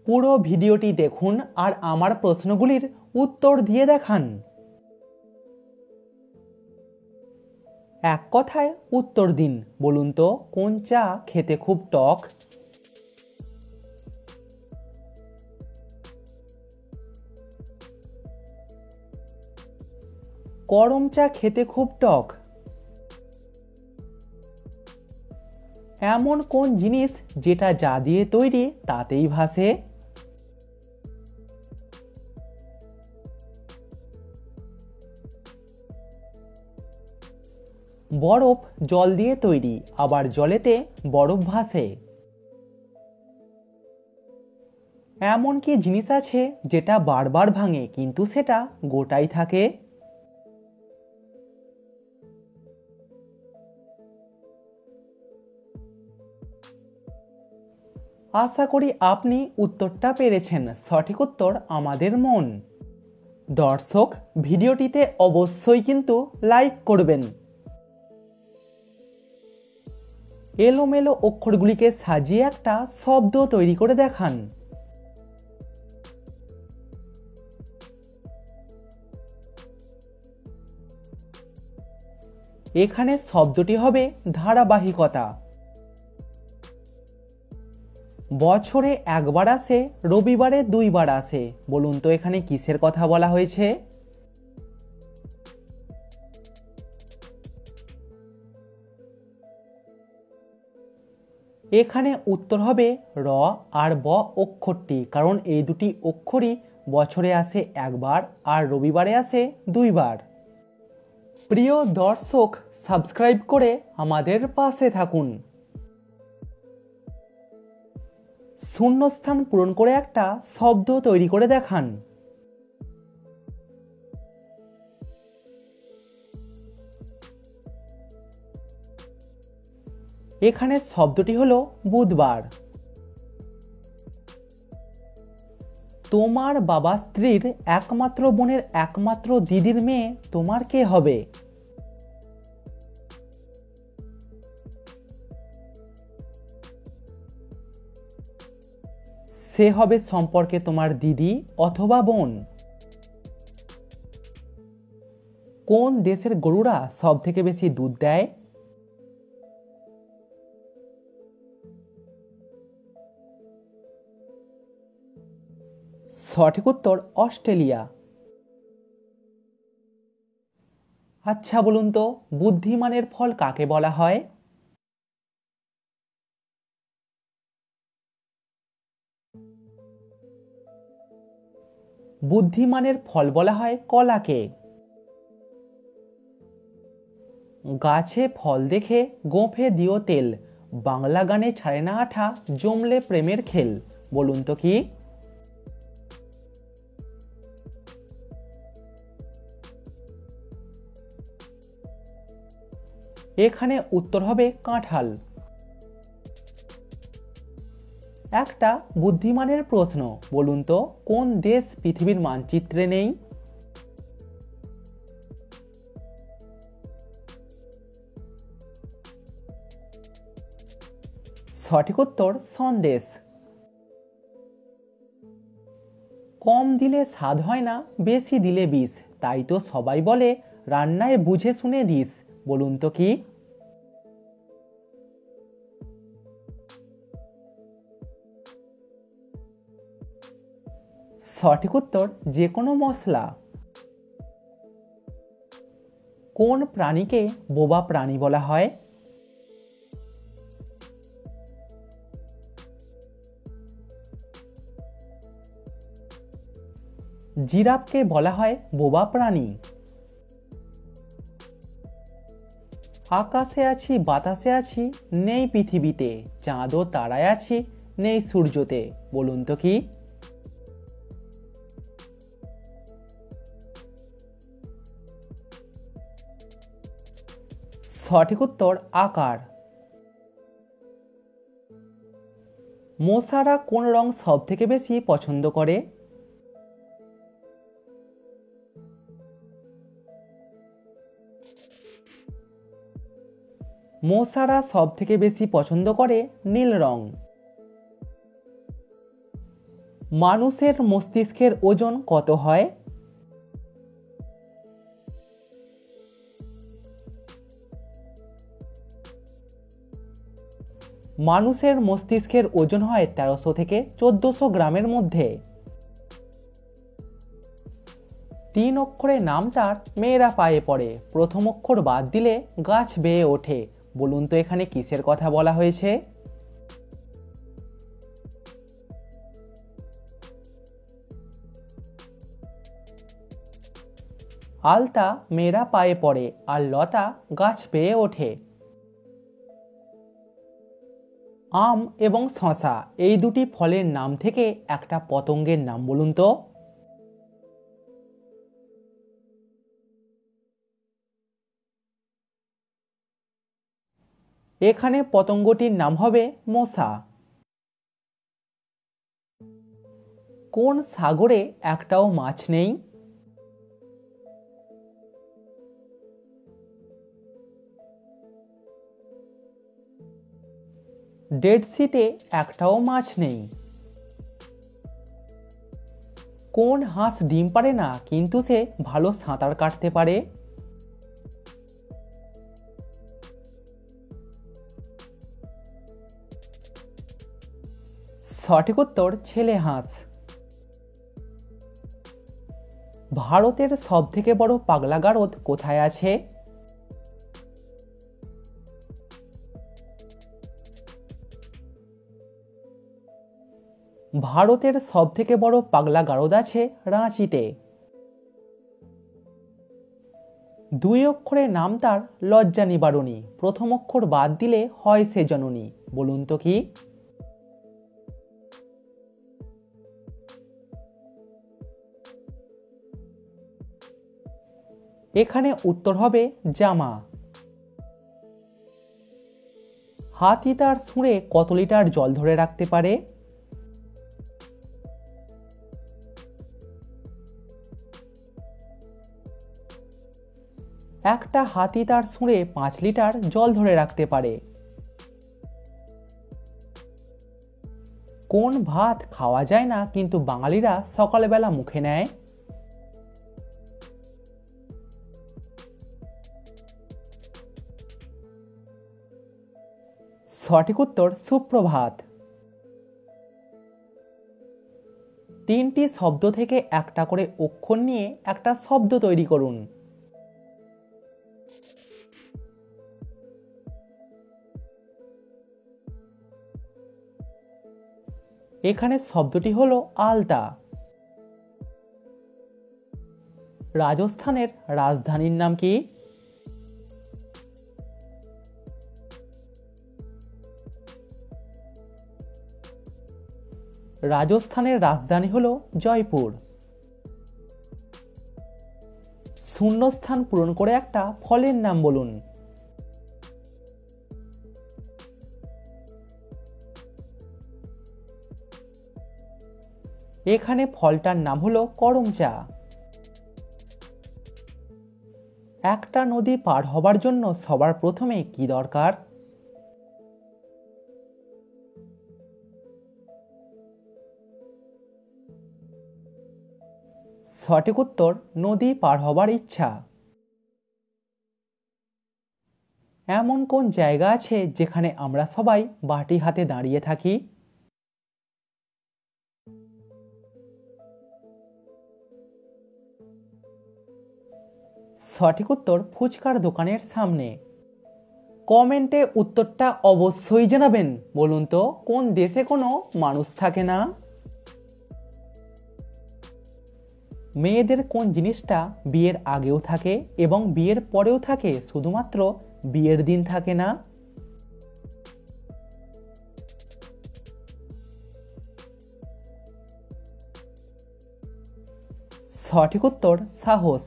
পুরো ভিডিওটি দেখুন আর আমার প্রশ্নগুলির উত্তর দিয়ে দেখান। এক কথায় উত্তর দিন। বলুন তো কোন চা খেতে খুব টক? গরম চা খেতে খুব টক। এমন কোন জিনিস যেটা যা দিয়ে তৈরি তাতেই ভাসে? বরফ জল দিয়ে তৈরি, আবার জলেতে বরফ ভাসে। এমন কি জিনিস আছে যেটা বারবার ভাঙে কিন্তু সেটা গোটাই থাকে? আশা করি আপনি উত্তরটা পেরেছেন। সঠিক উত্তর আমাদের মন। দর্শক, ভিডিওটিতে অবশ্যই কিন্তু লাইক করবেন। এলোমেলো অক্ষরগুলিকে সাজিয়ে একটা শব্দ তৈরি করে দেখান। এখানে শব্দটি হবে ধারাবাহিকতা। বছরে একবার আসে, রবিবারে দুইবার আসে। বলুন তো এখানে কিসের কথা বলা হয়েছে? এখানে উত্তর হবে র আর ব অক্ষরটি, কারণ এই দুটি অক্ষরই বছরে আসে একবার আর রবিবারে আসে দুইবার। প্রিয় দর্শক, সাবস্ক্রাইব করে আমাদের পাশে থাকুন। শূন্যস্থান পূরণ করে একটা শব্দ তৈরি করে দেখান। এখানে শব্দটি হলো বুধবার। তোমার বাবা স্ত্রীর একমাত্র বোনের একমাত্র দিদির মেয়ে তোমার কে হবে? সে হবে সম্পর্কে তোমার দিদি অথবা বোন। কোন দেশের গরুরা সব থেকে বেশি দুধ দেয়? সঠিক উত্তর অস্ট্রেলিয়া। আচ্ছা বলুন তো, বুদ্ধিমানের ফল কাকে বলা হয়? বুদ্ধিমানের ফল বলা হয় কলাকে। গাছে ফল দেখে গোঁফে দিও তেল, বাংলা গানে ছাড়ে না আঠা, জমলে প্রেমের খেল। বলুন তো কি? এখানে উত্তর হবে কাঁঠাল। একটা বুদ্ধিমানের প্রশ্ন, বলুন তো কোন দেশ পৃথিবীর মানচিত্রে নেই? সঠিক উত্তর সন্দেশ। কম দিলে স্বাদ হয় না, বেশি দিলে বিষ, তাই তো সবাই বলে রান্নায় বুঝে শুনে দিস। বলুন তো কি? সঠিক উত্তর যে কোনো মশলা। কোন প্রাণীকে বোবা প্রাণী বলা হয়? জিরাফকে বলা হয় বোবা প্রাণী। আকাশে আছি বাতাসে আছি, নেই পৃথিবীতে, চাঁদ ও তারায় আছি, নেই সূর্যতে। বলুন তো কি? সঠিক উত্তর আকার। মশারা কোন রং সব থেকে বেশি পছন্দ করে? মশারা সব থেকে বেশি পছন্দ করে নীল রং। মানুষের মস্তিষ্কের ওজন কত হয়? মানুষের মস্তিষ্কের ওজন হয় 1300 থেকে 1400 গ্রামের মধ্যে। 3 অক্ষরের নামটার মেয়েরা পায়ে পড়ে, প্রথম অক্ষর বাদ দিলে গাছ বেয়ে ওঠে। বলুন তো এখানে কিসের কথা বলা হয়েছে? আলতা মেয়েরা পায়ে পড়ে আর লতা গাছ বেয়ে ওঠে। আম এবং শশা এই দুটি ফলের নাম থেকে একটা পতঙ্গের নাম বলুন তো। এখানে পতঙ্গটির নাম হবে মশা। কোন সাগরে একটাও মাছ নেই? ডেড সিতে একটাও মাছ নেই। কোন হাঁস ডিম পারে না কিন্তু সে ভালো সাঁতার কাটতে পারে? সঠিক উত্তর ছেলে হাঁস। ভারতের সবথেকে বড় পাগলা গারদ কোথায় আছে? ভারতের সবথেকে বড় পাগলা গারদ আছে রাঁচিতে। 2 অক্ষরের নাম তার লজ্জা নিবারণী, প্রথম অক্ষর বাদ দিলে হয় সে জননী। বলুন তো কি? এখানে উত্তর হবে জামা। হাতি তার সুঁড়ে কত লিটার জল ধরে রাখতে পারে? একটা হাতি তার সুঁড়ে 5 লিটার জল ধরে রাখতে পারে। কোন ভাত খাওয়া যায় না কিন্তু বাঙালিরা সকালবেলা মুখে নেয়? সঠিক উত্তর সুপ্রভাত। 3টি শব্দ থেকে একটা করে অক্ষর নিয়ে একটা শব্দ তৈরি করুন। এখানে শব্দটি হলো আলতা। রাজস্থানের রাজধানীর নাম কি? রাজস্থানের রাজধানী হলো জয়পুর। শূন্যস্থান পূরণ করে একটা ফলের নাম বলুন। এখানে ফলটার নাম হলো করমচা। একটা নদী পার হবার জন্য সবার প্রথমে কি দরকার? সঠিক উত্তর নদী পার হবার ইচ্ছা। এমন কোন জায়গা আছে যেখানে আমরা সবাই বাটি হাতে দাঁড়িয়ে থাকি? সঠিক উত্তর ফুচকার দোকানের সামনে। কমেন্টে উত্তরটা অবশ্যই জানাবেন। বলুন তো কোন দেশে কোনো মানুষ থাকে না? মেয়েদের কোন জিনিসটা বিয়ের আগেও থাকে এবং বিয়ের পরেও থাকে, শুধুমাত্র বিয়ের দিন থাকে না? সঠিক উত্তর সাহস।